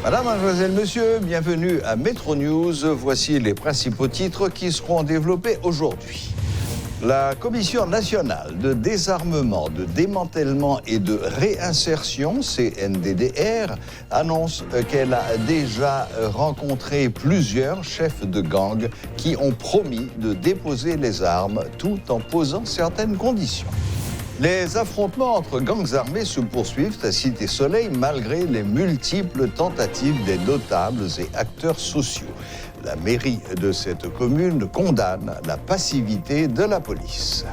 Madame, mademoiselle, monsieur, bienvenue à Métro News. Voici les principaux titres qui seront développés aujourd'hui. La Commission nationale de désarmement, de démantèlement et de réinsertion, CNDDR, annonce qu'elle a déjà rencontré plusieurs chefs de gang qui ont promis de déposer les armes tout en posant certaines conditions. Les affrontements entre gangs armés se poursuivent à Cité-Soleil malgré les multiples tentatives des notables et acteurs sociaux. La mairie de cette commune condamne la passivité de la police.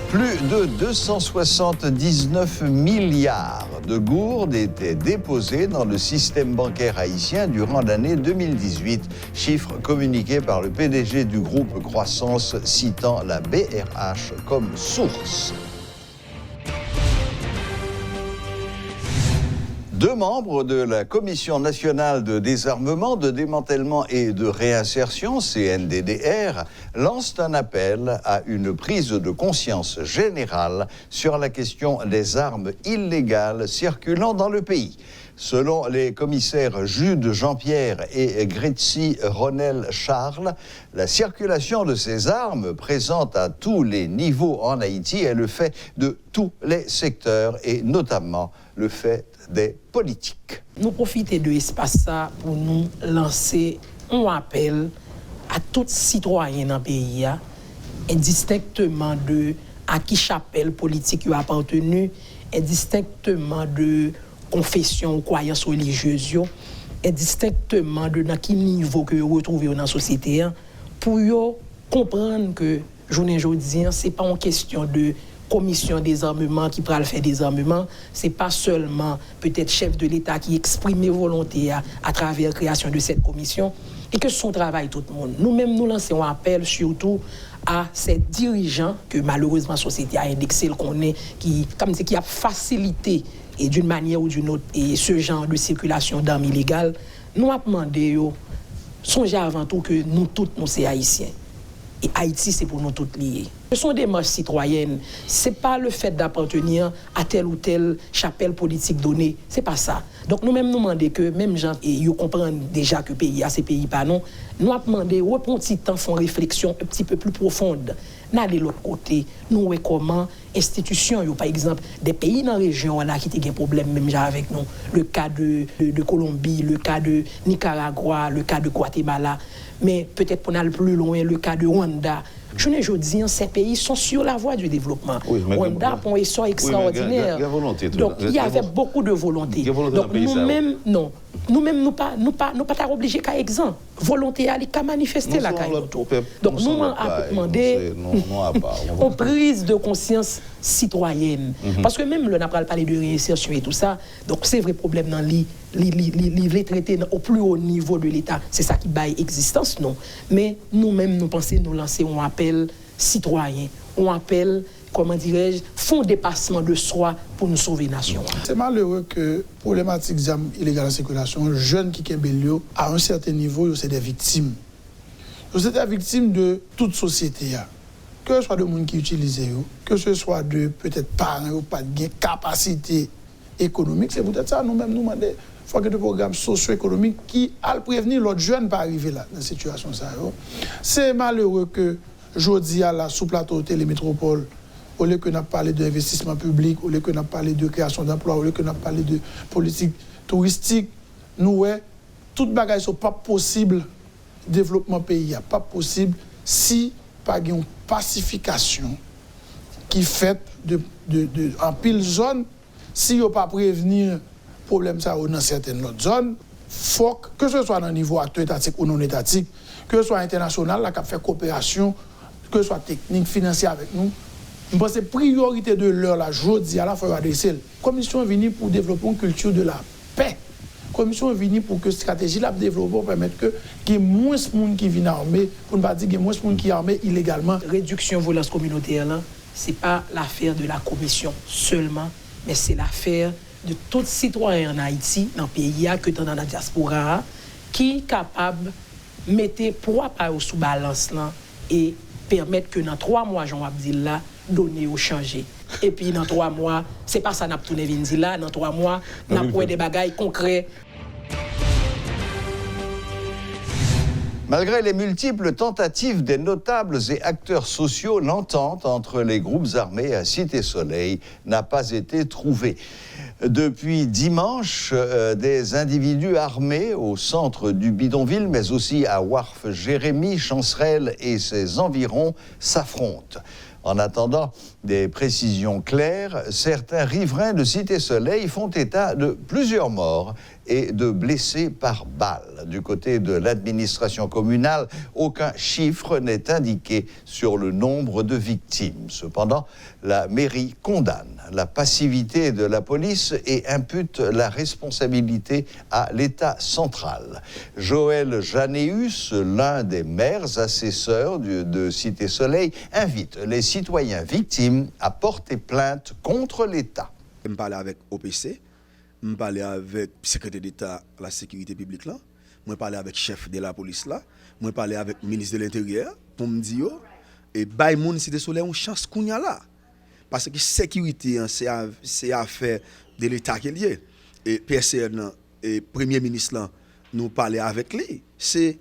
Plus de 279 milliards de gourdes étaient déposés dans le système bancaire haïtien durant l'année 2018, chiffre communiqué par le PDG du groupe Croissance citant la BRH comme source. Deux membres de la Commission nationale de désarmement, de démantèlement et de réinsertion, CNDDR, lancent un appel à une prise de conscience générale sur la question des armes illégales circulant dans le pays. Selon les commissaires Jude Jean-Pierre et Gretzi Ronel Charles, la circulation de ces armes présente à tous les niveaux en Haïti est le fait de tous les secteurs et notamment le fait des politiques. Nous profitons de l'espace pour nous lancer un appel à tous citoyens dans le pays, indistinctement de à qui chapelle politique ils appartenu, indistinctement de confession ou croyance religieuse, indistinctement de dans quel niveau que vous retrouvez dans la société, pour comprendre que journée aujourd'hui, ce n'est pas une question de commission des armements qui pourra faire des armements, c'est pas seulement peut-être chef de l'État qui exprime volonté à travers la création de cette commission, et que son travail tout le monde. Nous-mêmes, nous lançons un appel surtout à ces dirigeants que malheureusement la société a indexé, qu'on est, qui a facilité et d'une manière ou d'une autre et ce genre de circulation d'armes illégales. Nous avons demandé, songez avant tout que nous tous, nous sommes haïtiens. Et Haïti, c'est pour nous tous liés. Ce sont des marches citoyennes. Ce n'est pas le fait d'appartenir à telle ou telle chapelle politique donnée. Ce n'est pas ça. Donc nous-mêmes, nous demandons que, même gens, et ils comprennent déjà que pays a ces pays pas non, nous avons demandé, reprendre un petit temps, faire une réflexion un petit peu plus profonde. N'aller de l'autre côté, nous voyons comment institutions, par exemple, des pays dans la région là, qui ont des problèmes même avec nous. Le cas de Colombie, le cas de Nicaragua, le cas de Guatemala. Mais peut-être pour aller plus loin, le cas de Rwanda. Je ne dis pas, ces pays sont sur la voie du développement. Oui, Rwanda a un essor extraordinaire. Donc, il y avait beaucoup de volonté. Donc, nous-mêmes, non. Nous-mêmes, nous pas obligés qu'à exemple. Volonté à manifester la caille. Donc, nous avons demandé une prise de conscience citoyenne. Parce que même, on a parlé de réinsertion et tout ça. Donc, c'est vrai problème dans les traités au plus haut niveau de l'État. C'est ça qui baille existence, non. Mais nous-mêmes, nous pensons nous lancer un appel citoyen, un appel, comment dirais-je, font dépassement de soi pour nous sauver la nation. C'est malheureux que problématique d'armes illégales en circulation, jeunes qui sont à un certain niveau, c'est des victimes. C'est des victimes de toute société. Que ce soit de gens qui utilisent, que ce soit de peut-être parents ou pas de capacité économique, c'est peut-être ça, nous-mêmes, nous demandons. Il faut que des programmes socio-économiques qui allent prévenir l'autre jeune pas arriver là, dans cette situation. C'est malheureux que, aujourd'hui, à la sous-plateau Télémétropole, au lieu que nous parlé d'investissement public, au lieu que nous parlé de création d'emplois, au lieu que nous parlé de politique touristique, nous, toutes les bagages ne sont pas possibles, développement pays, pas possible si pas une pacification qui fait en pile zone, si on ne pas prévenir problème ça dans certaines autres zones, faut que ce soit dans le niveau acteur étatique ou non étatique, que ce soit international, là, qui fait coopération, que ce soit technique, financière avec nous. Je pense que la priorité de l'heure, là, aujourd'hui, à la fois adresser. La commission est venue pour développer une culture de la paix. La commission est venue pour que la stratégie la développer permette qu'il y ait moins de monde qui viennent armés, pour ne pas dire qu'il y ait moins de monde qui est armé illégalement. Réduction de violence communautaire, ce n'est pas l'affaire de la commission seulement, mais c'est l'affaire de tout citoyen en Haïti, dans le pays, que dans la diaspora, qui est capable de mettre poids sous balance et permettre que dans 3 mois, Jean-Abdil là, donner ou changer. Et puis dans 3 mois, c'est pas ça n'a pas tourné là, dans 3 mois, n'a pas des bagailles concrets. Malgré les multiples tentatives des notables et acteurs sociaux, l'entente entre les groupes armés à Cité-Soleil n'a pas été trouvée. Depuis dimanche, des individus armés au centre du bidonville, mais aussi à Wharf Jérémy, Chancerelle et ses environs, s'affrontent. En attendant des précisions claires, certains riverains de Cité-Soleil font état de plusieurs morts et de blessés par balle. Du côté de l'administration communale, aucun chiffre n'est indiqué sur le nombre de victimes. Cependant, la mairie condamne la passivité de la police et impute la responsabilité à l'État central. Joël Janéus, l'un des maires assesseurs de Cité-Soleil, invite les citoyens victimes à porter plainte contre l'État. Je me parlais avec OPC, je me parlais avec le secrétaire d'État à la sécurité publique, là. Je me parlais avec le chef de la police, là. Je me parlais avec le ministre de l'Intérieur pour me dire et bay moun Cité-Soleil une chance qu'on y a là. Parce que la sécurité, c'est affaire de l'État qui est lié. Et PSN, et Premier ministre, là, nous parlait avec lui. C'est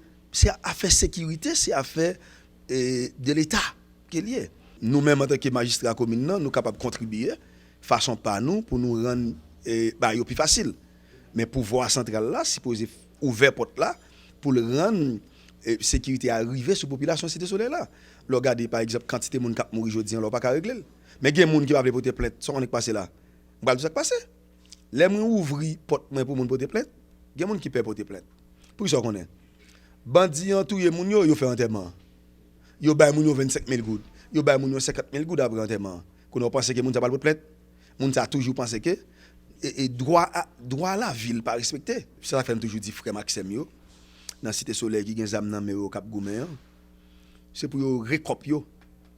affaire sécurité, c'est affaire de l'État qui est lié. Nous-mêmes, en tant que magistrats communaux, nous sommes capables de contribuer, façon par nous, pour nous rendre plus facile. Mais pour pouvoir central là, si vous ouvert porte là, pour le rendre sécurité arriver sur la population Cité-Soleil là. Regardez par exemple, quantité de gens qui mourent aujourd'hui, on ne peut pas régler. Mais il y a des gens qui veulent porter plainte, ça on est passé là. On va tout ça passer. Les gens ouvrir porte pour moun porter plainte, il y a des gens qui peuvent porter plainte. Pour ça qu'on est. Bandits en tout les gens yo fait enterrement. Yo bay moun yo 25 000 gouttes. Yo bay moun yo 50 000 gouttes après enterrement. Qu'on pense que moun ça pas porter plainte. Moun ça toujours pensé que et droit à la ville pas respecté. Ça fait toujours dit frère Maxime yo dans Cité-Soleil qui gen zam nan mais au Cap Goumen. C'est pour yo récop yo,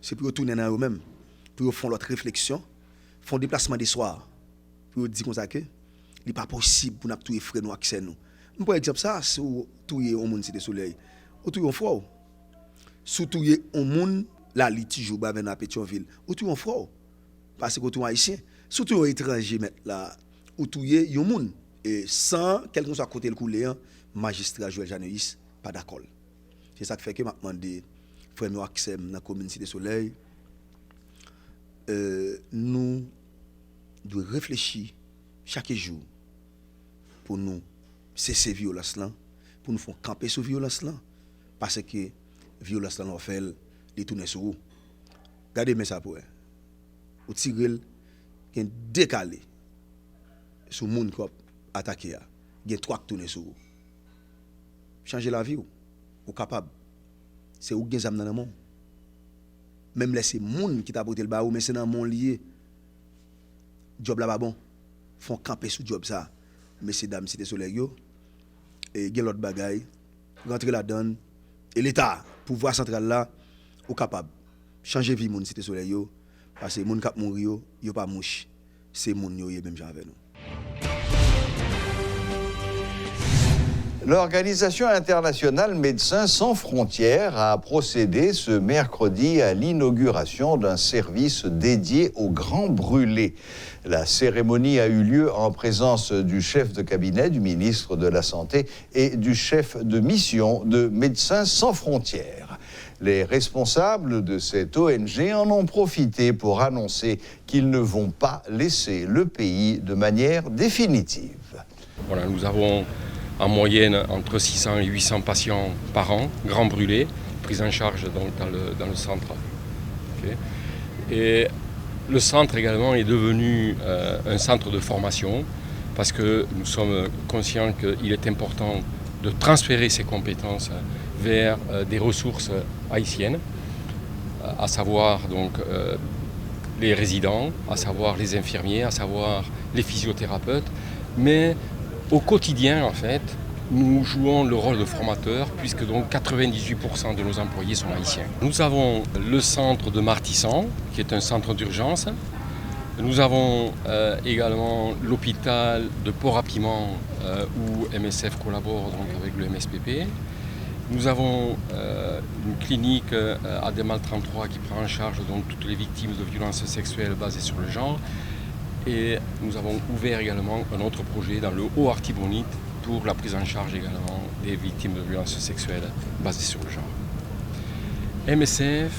c'est pour yo tourner dans eux même, pour yo font l'autre réflexion, font déplacement des soirs. Pour yo dire comme ça que il pas possible pour n'a tout frère nous accès nous. Par exemple ça, si tout est au monde Cité-Soleil, ou tout est en froid. Surtout au monde la litige ou ben à Pétionville, ou tout en froid. Parce que tout haïtien, surtout aux étrangers là, ou tout est yon monde et sans quel que soit côté le coulé, magistrat Joël Janéus pas d'accord. C'est ça qui fait que m'a demandé frère nous accès dans la commune Cité-Soleil, nous devons réfléchir chaque jour pour nous cesser violence là, pour nous faire camper sur violence là, parce que violence là nous fait les tourner sur vous. Regardez mais ça pour ou tirer qui décalé sur monde qui attaqué a, il trois qui tourner sur vous. Changer la vie ou capable. C'est ou gen zam nan mon. Même laisser monde qui t'a porté le ba ou mais c'est dans mon lié. Job là pas bon. Font camper sur job ça. Messieurs dames Cité-Soleil yo et gen l'autre bagaille rentrer là-dedans et l'état pouvoir central là ou capable changer vie monde Cité-Soleil yo parce que monde k'ap mourir yo pas mouche. C'est monde yo même gens avec nous. L'Organisation internationale Médecins sans frontières a procédé ce mercredi à l'inauguration d'un service dédié aux grands brûlés. La cérémonie a eu lieu en présence du chef de cabinet du ministre de la Santé et du chef de mission de Médecins sans frontières. Les responsables de cette ONG en ont profité pour annoncer qu'ils ne vont pas laisser le pays de manière définitive. Voilà, nous avons en moyenne entre 600 et 800 patients par an, grands brûlés, pris en charge donc dans le centre. Okay. Et le centre également est devenu un centre de formation parce que nous sommes conscients qu'il est important de transférer ces compétences vers des ressources haïtiennes, à savoir donc les résidents, à savoir les infirmiers, à savoir les physiothérapeutes, mais au quotidien, en fait, nous jouons le rôle de formateur puisque donc 98% de nos employés sont haïtiens. Nous avons le centre de Martissan, qui est un centre d'urgence. Nous avons également l'hôpital de Port-à-Piment où MSF collabore donc avec le MSPP. Nous avons une clinique à Demal 33 qui prend en charge donc toutes les victimes de violences sexuelles basées sur le genre. Et nous avons ouvert également un autre projet dans le Haut-Artibonite pour la prise en charge également des victimes de violences sexuelles basées sur le genre. MSF,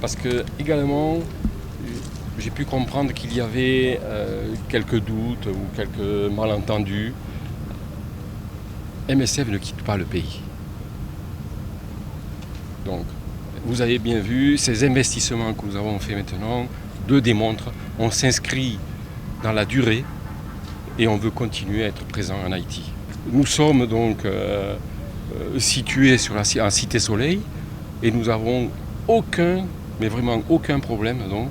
parce que également, j'ai pu comprendre qu'il y avait quelques doutes ou quelques malentendus. MSF ne quitte pas le pays. Donc, vous avez bien vu, ces investissements que nous avons faits maintenant le démontrent. On s'inscrit dans la durée et on veut continuer à être présent en Haïti. Nous sommes donc situés en Cité Soleil et nous n'avons aucun, mais vraiment aucun problème, donc,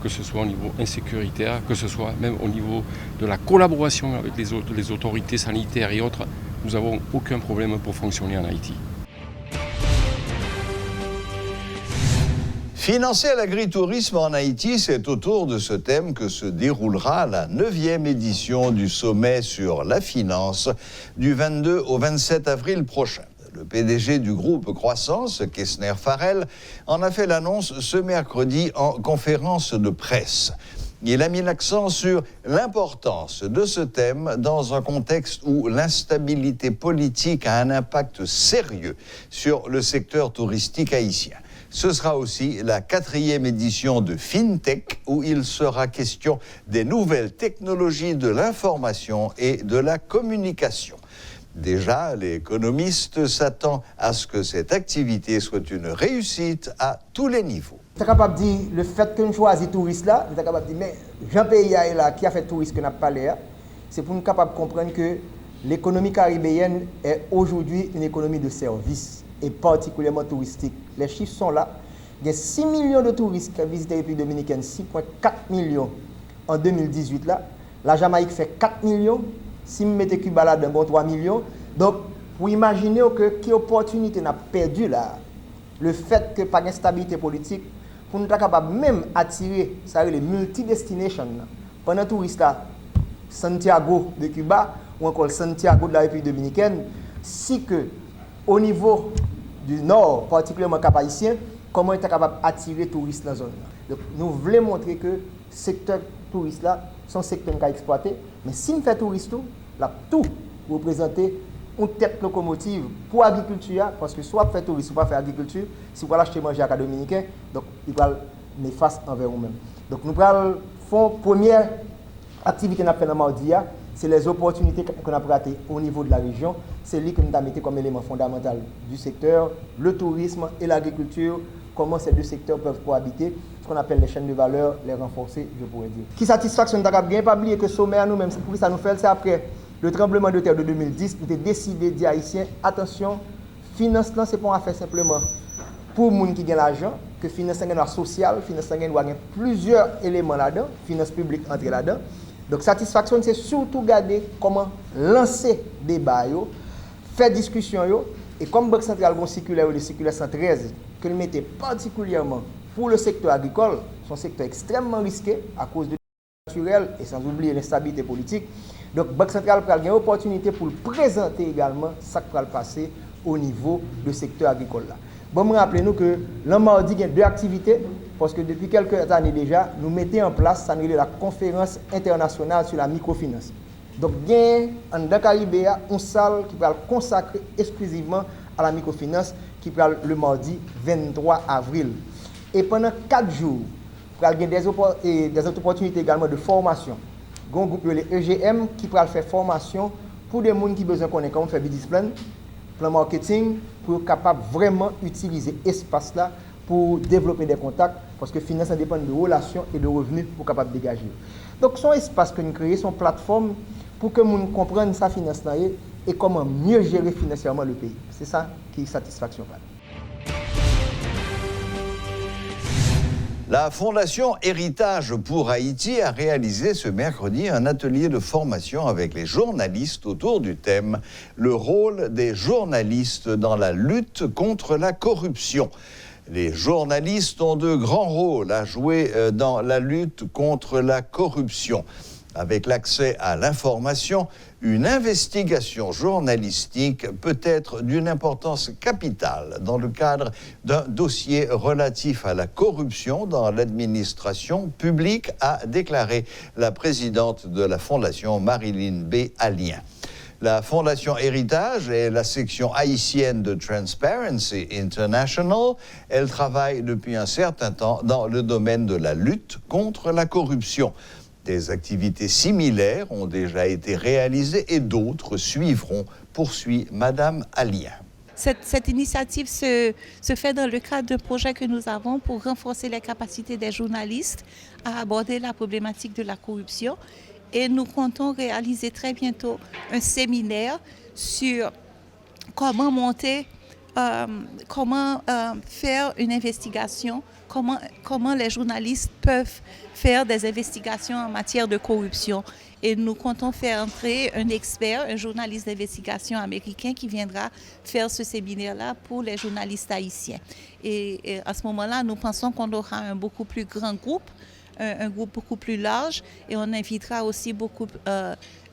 que ce soit au niveau insécuritaire, que ce soit même au niveau de la collaboration avec les autorités sanitaires et autres. Nous n'avons aucun problème pour fonctionner en Haïti. Financer l'agritourisme en Haïti, c'est autour de ce thème que se déroulera la 9e édition du sommet sur la finance du 22 au 27 avril prochain. Le PDG du groupe Croissance, Kessner Farrell, en a fait l'annonce ce mercredi en conférence de presse. Il a mis l'accent sur l'importance de ce thème dans un contexte où l'instabilité politique a un impact sérieux sur le secteur touristique haïtien. Ce sera aussi la 4e édition de FinTech où il sera question des nouvelles technologies de l'information et de la communication. Déjà, l'économiste s'attend à ce que cette activité soit une réussite à tous les niveaux. Vous êtes capable de dire, le fait que nous choisissons touristes là, vous êtes capable de dire, mais Jean-Pays est là, qui a fait touriste que nous avons parlé, c'est pour nous capables de comprendre que l'économie caribéenne est aujourd'hui une économie de services et particulièrement touristique. Les chiffres sont là. Il y a 6 millions de touristes qui ont visité la République dominicaine, 6,4 millions en 2018 là. La Jamaïque fait 4 millions. Si vous mettez Cuba là, d'un bon 3 millions. Donc, vous imaginez que quelle opportunité n'a perdu là. Le fait que par instabilité politique, pour nous être capable même attirer, ça les multi-destinations. Pendant touristes là, Santiago de Cuba ou encore Santiago de la République dominicaine, si que au niveau du nord, particulièrement Cap-Haïtien, comment être capable d'attirer les touristes dans la zone. Donc, nous voulons montrer que le secteur touriste là, son secteur qu'on a exploité, mais si nous faisons touriste, là, tout représenter une tête locomotive pour l'agriculture, parce que soit faire tourisme, soit faire agriculture, si vous allez acheter manger à la dominicain, donc il va néfaste envers vous-même. Donc nous allons faire première activité qu'on a fait dans mardi, c'est les opportunités qu'on a ratées au niveau de la région. C'est lui que nous avons mis comme élément fondamental du secteur, le tourisme et l'agriculture, comment ces deux secteurs peuvent cohabiter, ce qu'on appelle les chaînes de valeur, les renforcer, je pourrais dire. Qui satisfaction, nous avons bien pas oublié que sommet à nous-mêmes, pour ça nous fait, c'est après le tremblement de terre de 2010, nous avons décidé de dire Haïtiens, attention, financement, ce n'est pas une affaire simplement pour les gens qui ont l'argent, que financement est social, financement doit avoir plusieurs éléments là-dedans, finance publique entre là-dedans. Donc, satisfaction, c'est surtout garder comment lancer des débat, faire discussion, et comme Banque centrale a circulaire, le circulaire 113, que nous mettons particulièrement pour le secteur agricole, son secteur extrêmement risqué à cause de naturel et sans oublier l'instabilité politique. Donc, Banque centrale a une opportunité pour présenter également ce qui va passer au niveau du secteur agricole. Bon, me rappelez-nous que l'an mardi, il y a deux activités, parce que depuis quelques années déjà, nous mettons en place la conférence internationale sur la microfinance. Donc, il y a dans Caribé une salle qui va consacrer exclusivement à la microfinance, qui va le mardi 23 avril. Et pendant 4 jours, il y a des opportunités également de formation. Il y a un groupe, les EGM, qui va faire formation pour des gens qui ont besoin de connaître comment faire business plan, plan marketing, pour être capable vraiment utiliser l'espace là pour développer des contacts, parce que la finance dépend de relations et de revenus pour être capable de dégager. Donc, son espace que nous créons, son plateforme pour que nous comprenions sa finance et comment mieux gérer financièrement le pays. C'est ça qui est satisfaction. La Fondation Héritage pour Haïti a réalisé ce mercredi un atelier de formation avec les journalistes autour du thème « Le rôle des journalistes dans la lutte contre la corruption ». Les journalistes ont de grands rôles à jouer dans la lutte contre la corruption. Avec l'accès à l'information, une investigation journalistique peut être d'une importance capitale dans le cadre d'un dossier relatif à la corruption dans l'administration publique, a déclaré la présidente de la Fondation, Marilyn B. Alien. La Fondation Héritage est la section haïtienne de Transparency International. Elle travaille depuis un certain temps dans le domaine de la lutte contre la corruption. Des activités similaires ont déjà été réalisées et d'autres suivront, poursuit Madame Alien. Cette initiative se fait dans le cadre d'un projet que nous avons pour renforcer les capacités des journalistes à aborder la problématique de la corruption. Et nous comptons réaliser très bientôt un séminaire sur comment monter, comment faire une investigation, comment les journalistes peuvent faire des investigations en matière de corruption. Et nous comptons faire entrer un expert, un journaliste d'investigation américain qui viendra faire ce séminaire-là pour les journalistes haïtiens. Et à ce moment-là, nous pensons qu'on aura un beaucoup plus grand groupe, un groupe beaucoup plus large, et on invitera aussi beaucoup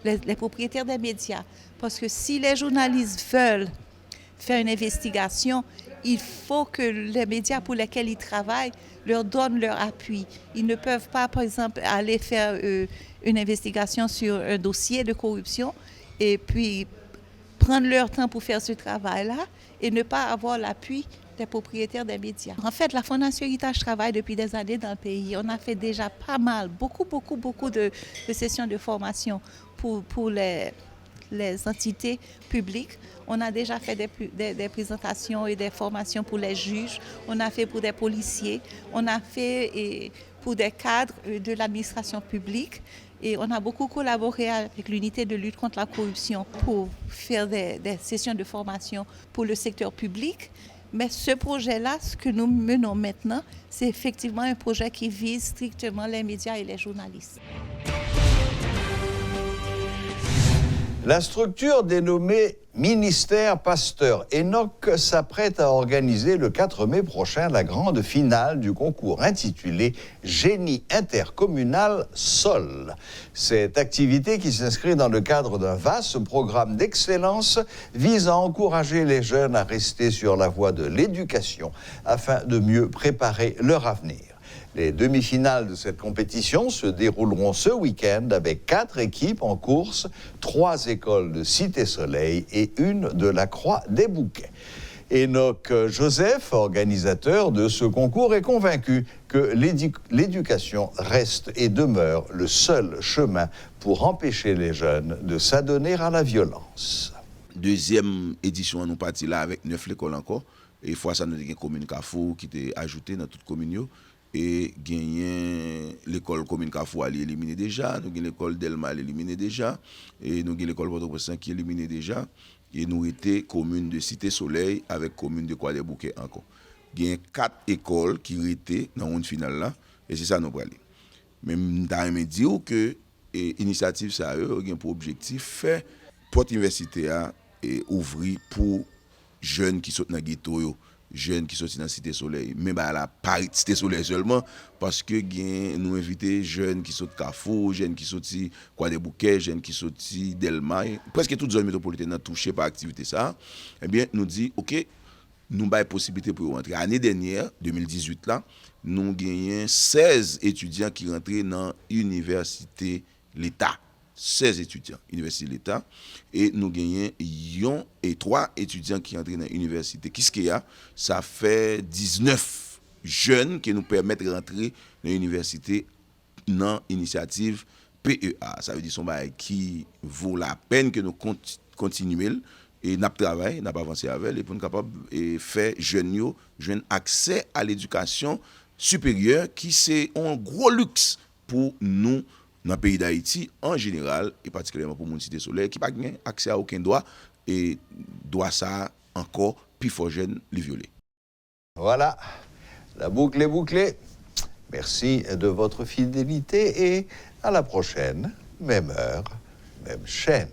les propriétaires des médias. Parce que si les journalistes veulent faire une investigation, il faut que les médias pour lesquels ils travaillent leur donnent leur appui. Ils ne peuvent pas, par exemple, aller faire une investigation sur un dossier de corruption et puis prendre leur temps pour faire ce travail-là et ne pas avoir l'appui des propriétaires des médias. En fait, la Fondation Héritage travaille depuis des années dans le pays. On a fait déjà pas mal, beaucoup de sessions de formation pour les entités publiques. On a déjà fait des présentations et des formations pour les juges. On a fait pour des policiers. On a fait pour des cadres de l'administration publique. Et on a beaucoup collaboré avec l'unité de lutte contre la corruption pour faire des sessions de formation pour le secteur public. Mais ce projet-là, ce que nous menons maintenant, c'est effectivement un projet qui vise strictement les médias et les journalistes. La structure dénommée Ministère Pasteur Enoch s'apprête à organiser le 4 mai prochain la grande finale du concours intitulé Génie intercommunal Sol. Cette activité, qui s'inscrit dans le cadre d'un vaste programme d'excellence, vise à encourager les jeunes à rester sur la voie de l'éducation afin de mieux préparer leur avenir. Les demi-finales de cette compétition se dérouleront ce week-end avec 4 équipes en course, 3 écoles de Cité-Soleil et une de la Croix-des-Bouquets. Enoch Joseph, organisateur de ce concours, est convaincu que l'éducation reste et demeure le seul chemin pour empêcher les jeunes de s'adonner à la violence. Deuxième édition, nous partis là avec 9 écoles encore. Et fois ça, nous avons une commune Carrefour qui était ajoutée dans toute commune. Et gagner l'école commune Carrefour elle est éliminée déjà, nous avons l'école Delma elle est éliminée déjà, et nous avons l'école Port-au-Prince qui est éliminée déjà, et nous étions commune de Cité-Soleil avec commune de Croix-des-Bouquets encore. Il y a 4 écoles qui étaient dans une finale là, et c'est ça nous prenons. Mais je me dire que l'initiative ça a pour objectif faire porte université et ouvrir pour jeunes qui sont dans le ghetto, jeunes qui sont dans la Cité Soleil, mais la Paris Cité Soleil seulement, parce que nous invitons jeunes qui sont de Carrefour, jeunes qui sont de Croix-des-Bouquets, jeunes qui sont de Delma, presque toutes les zones métropolitaines touchées par l'activité ça. Eh bien, nous dit OK, nous avons possibilité pour rentrer. L'année dernière, 2018 là, nous avons 16 étudiants qui rentraient dans l'université l'État. 16 étudiants, Université de l'État, et nous gagnons 3 étudiants qui entrent dans l'université. Qu'est-ce qu'il y a? Ça fait 19 jeunes qui nous permettent de rentrer dans l'université dans l'initiative PEA. Ça veut dire qui vaut la peine que nous continuions et nous travaillons, nous avancé avec et pour nous capables de faire jeunes accès à l'éducation supérieure qui c'est un gros luxe pour nous dans le pays d'Haïti en général et particulièrement pour mon Cité Soleil qui n'a pas accès à aucun droit et doit ça encore plus fort jeune les violer. Voilà, la boucle est bouclée. Merci de votre fidélité et à la prochaine, même heure, même chaîne.